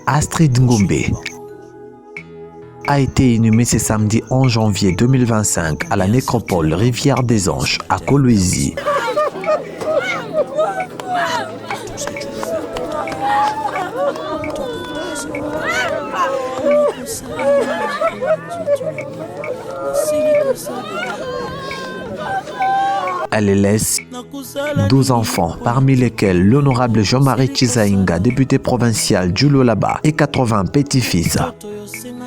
Astrid Ngumbe a été inhumée ce samedi 11 janvier 2025 à la nécropole Rivière des Anges à Kolwezi. Elle laisse 12 enfants, parmi lesquels l'honorable Jean-Marie Chizainga, député provincial du Lualaba, et 80 petits-fils.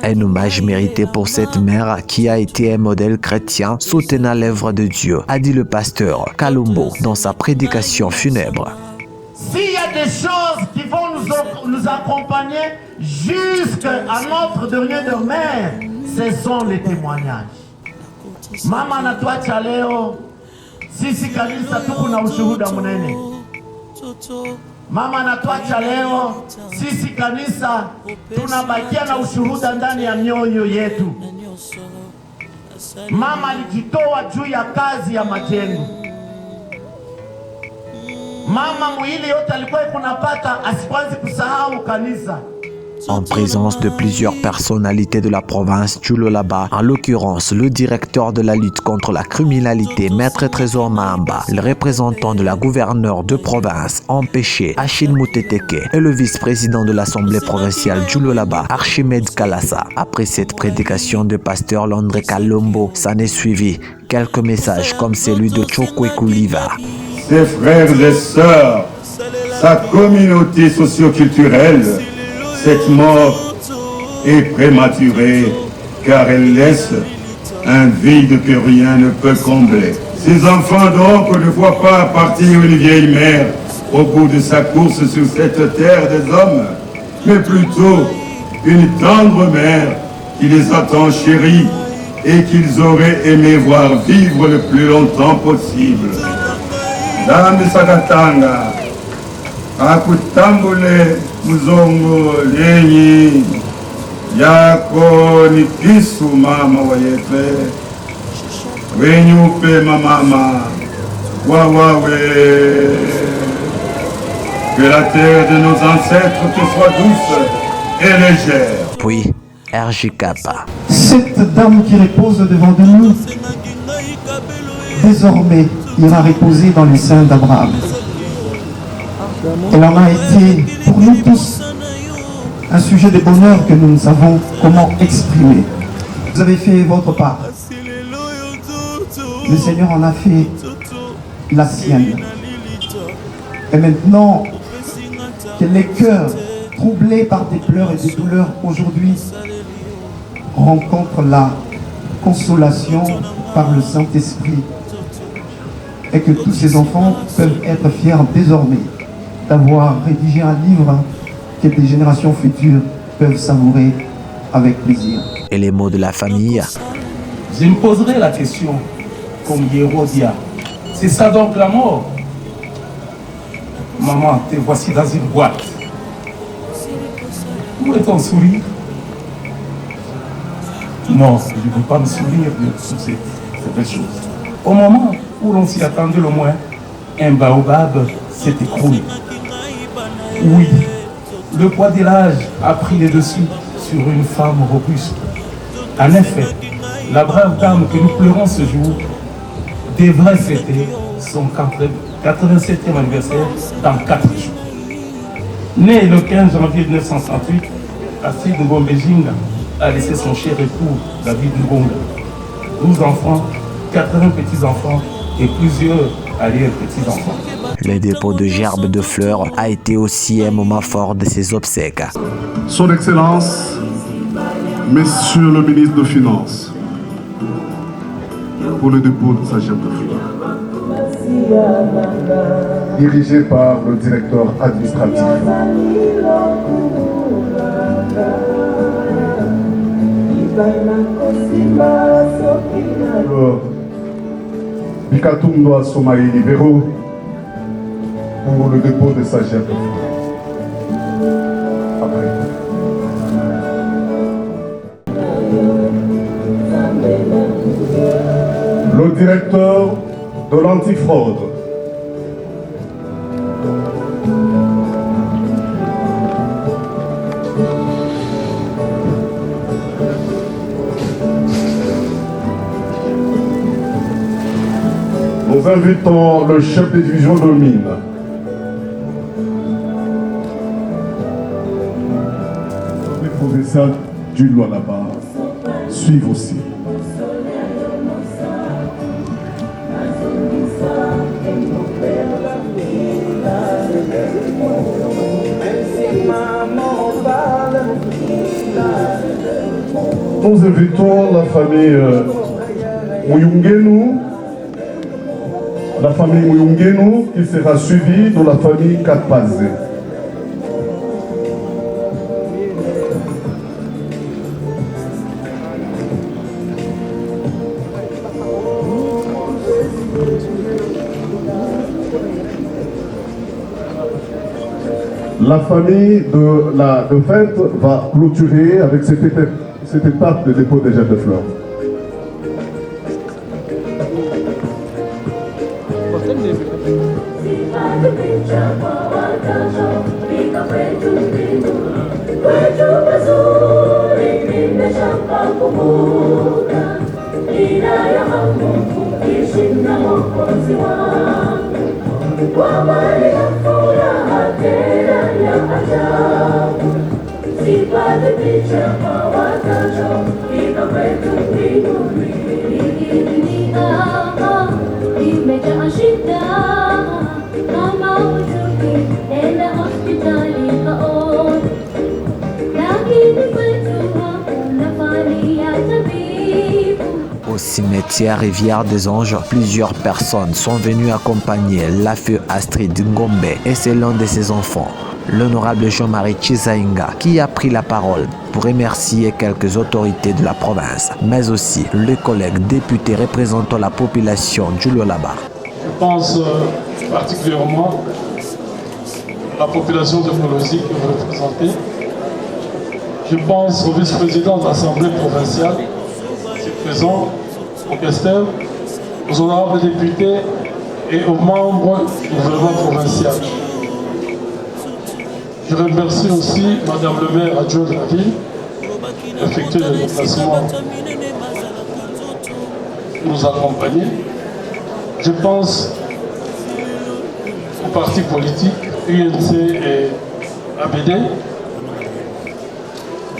Un hommage mérité pour cette mère qui a été un modèle chrétien soutenant l'œuvre de Dieu, a dit le pasteur Kalumbo dans sa prédication funèbre. S'il y a des choses qui vont nous accompagner jusqu'à notre dernier demeure, ce sont les témoignages. Mama natuacha leo, sisi kanisa tuko na ushuhuda munene. Mama natuacha leo, sisi kanisa tunabakia na ushuhuda ndani ya mioyo yetu. Mama alijitoa juu ya kazi ya majengo. Mama mwili yote alikuwa kunapata, asikwazi kusahau kanisa. En présence de plusieurs personnalités de la province du Lualaba, en l'occurrence le directeur de la lutte contre la criminalité, Maître Trésor Mahamba, le représentant de la gouverneure de province empêché, Achille Mouteteke, et le vice-président de l'Assemblée provinciale du Lualaba, Archimède Kalassa. Après cette prédication de pasteur Landré Kalombo, s'en est suivi quelques messages comme celui de Chokwe Kuliva. Ses frères et sœurs, sa communauté socio-culturelle, cette mort est prématurée car elle laisse un vide que rien ne peut combler. Ces enfants donc ne voient pas partir une vieille mère au bout de sa course sur cette terre des hommes, mais plutôt une tendre mère qui les attend chéris et qu'ils auraient aimé voir vivre le plus longtemps possible. Dame Sagatanga, akutambule muzongo lenyi yako ni kisu mama wayetre wenyupe mamama wawawe, que la terre de nos ancêtres te soit douce et légère. Puis RJ Kappa. Cette dame qui repose devant de nous désormais ira reposer dans les seins d'Abraham. Elle en a été pour nous tous un sujet de bonheur que nous ne savons comment exprimer. Vous avez fait votre part. Le Seigneur en a fait la sienne. Et maintenant que les cœurs troublés par des pleurs et des douleurs aujourd'hui rencontrent la consolation par le Saint-Esprit, et que tous ces enfants peuvent être fiers désormais d'avoir rédigé un livre que des générations futures peuvent savourer avec plaisir. Et les mots de la famille. Je me poserai la question, comme Hérodia, c'est ça donc la mort? Maman, te voici dans une boîte. Où est ton sourire? Non, je ne peux pas me souvenir de toutes ces belles choses. Au moment où l'on s'y attendait le moins, un baobab s'est écroulé. Oui, le poids de l'âge a pris le dessus sur une femme robuste. En effet, la brave dame que nous pleurons ce jour devrait fêter son 87e anniversaire dans 4 jours. Né le 15 janvier 1968, Astrid Ngumbe Jinga a laissé son cher époux David Ngonga. 12 enfants, 80 petits-enfants et plusieurs arrière-petits-enfants. Le dépôt de gerbes de fleurs a été aussi un moment fort de ses obsèques. Son Excellence, Monsieur le ministre des Finances, pour le dépôt de sa gerbe de fleurs. Dirigé par le directeur administratif. Bikatumba Somaï Libéraux pour le dépôt de sa gerbe de fleurs. Après. Le directeur de l'antifraude. Nous invitons le chef de division de mines. Les provinciales du Lualaba suivent aussi. Nous invitons la famille Mouyungenu, qui sera suivie de la famille Katpazé. La famille de fête va clôturer avec cette étape de dépôt des jets de fleurs. Au cimetière Rivière des Anges, plusieurs personnes sont venues accompagner la feu Astrid Ngombe et c'est l'un de ses enfants, l'honorable Jean-Marie Chizainga, qui a pris la parole pour remercier quelques autorités de la province, mais aussi les collègues députés représentant la population du Lualaba. Je pense particulièrement à la population de Molosi que vous représentez. Je pense au vice-président de l'Assemblée provinciale, ici présent, au questeur, aux honorables députés et aux membres du gouvernement provincial. Je remercie aussi Madame le maire adjoint de la ville qui a effectué le déplacement pour nous accompagner. Je pense aux partis politiques, UNC et ABD.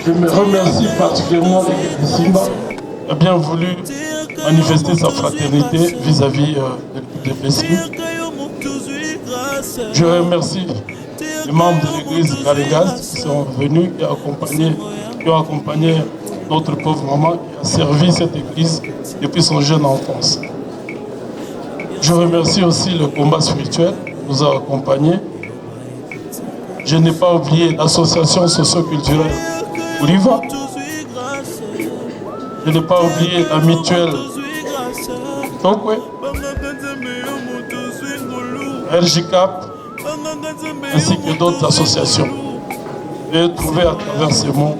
Je me remercie particulièrement l'équipe de Simba qui a bien voulu manifester sa fraternité vis-à-vis des blessés. Je remercie les membres de l'église Garigas qui sont venus et qui ont accompagné notre pauvre maman qui a servi cette église depuis son jeune enfance. Je remercie aussi le combat spirituel qui nous a accompagnés. Je n'ai pas oublié l'association socio-culturelle Oliva. Je n'ai pas oublié la mutuelle Tokwe, RGCAP, ainsi que d'autres associations. Et trouver à travers ces mots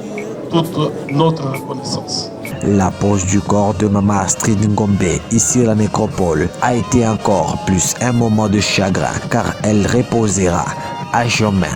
toute notre reconnaissance. La pose du corps de Maman Astrid Ngombe, ici à la nécropole, a été encore plus un moment de chagrin car elle reposera à jamais.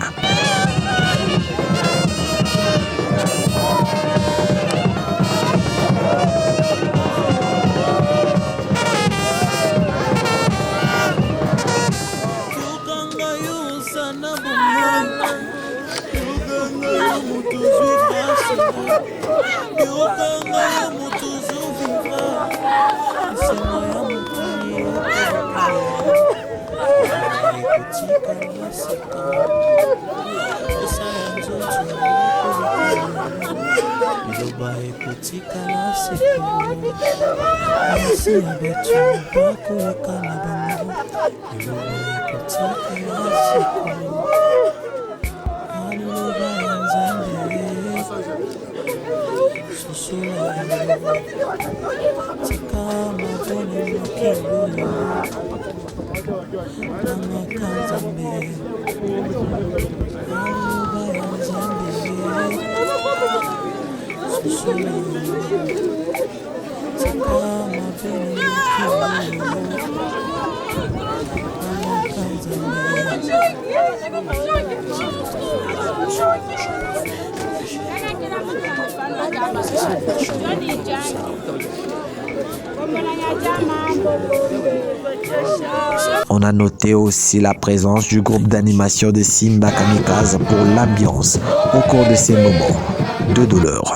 Johnny Jack. On a noté aussi la présence du groupe d'animation de Simba Kamikaze pour l'ambiance au cours de ces moments de douleur.